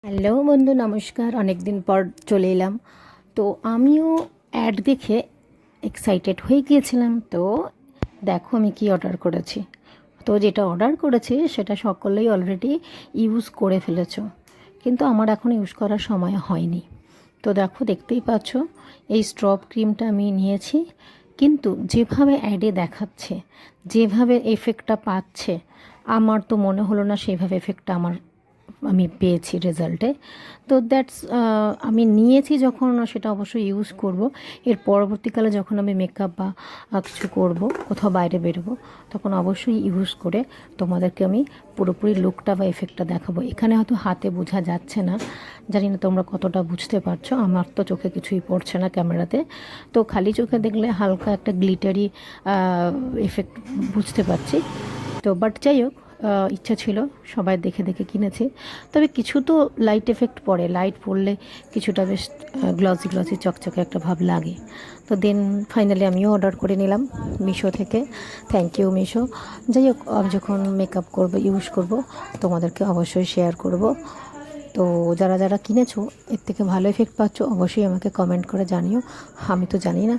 Hello বন্ধু, নমস্কার। অনেক দিন পর চলে এলাম। তো আমিও অ্যাড দেখে এক্সাইটেড হয়ে গিয়েছিলাম। তো দেখো আমি কি অর্ডার করেছি। তো যেটা অর্ডার করেছি সেটা সকলেই অলরেডি ইউজ করে ফেলেছো, কিন্তু আমার এখন ইউজ করার সময় হয়নি। তো দেখো, দেখতেই পাচ্ছ এই স্ট্রব ক্রিমটা আমি নিয়েছি, কিন্তু যেভাবে অ্যাডে দেখাচ্ছে, যেভাবে এফেক্টটা পাচ্ছে, আমার তো মনে হলো না সেইভাবে এফেক্টটা আমি পেয়েছি রেজাল্টে। তো দ্যাটস আমি নিয়েছি যখন, সেটা অবশ্যই ইউজ করব। এর পরবর্তীকালে যখন আমি মেকআপ বা কিছু করব, কোথাও বাইরে বেরোবো, তখন অবশ্যই ইউজ করে তোমাদেরকে আমি পুরোপুরি লুকটা বা এফেক্টটা দেখাবো। এখানে হয়তো হাতে বোঝা যাচ্ছে না, জানি না তোমরা কতটা বুঝতে পারছো। আমার তো চোখে কিছুই পড়ছে না ক্যামেরাতে, তো খালি চোখে দেখলে হালকা একটা গ্লিটারি এফেক্ট বুঝতে পারছি। তো বাট যাই হোক, ইচ্ছা ছিল, সবাই দেখে দেখে কিনেছি। তবে কিছু তো লাইট এফেক্ট পড়ে, লাইট পড়লে কিছুটা বেশ গ্লসি গ্লসি চকচকে একটা ভাব লাগে। তো দেন ফাইনালি আমিও অর্ডার করে নিলাম মিশো থেকে। Thank you Meesho. যাই হোক, আমি যখন মেকআপ করবো, ইউজ করব, তোমাদেরকে অবশ্যই শেয়ার করব। তো যারা যারা কিনেছো, এর থেকে ভালো এফেক্ট পাচ্ছ, অবশ্যই আমাকে কমেন্ট করে জানিও। আমি তো জানি না।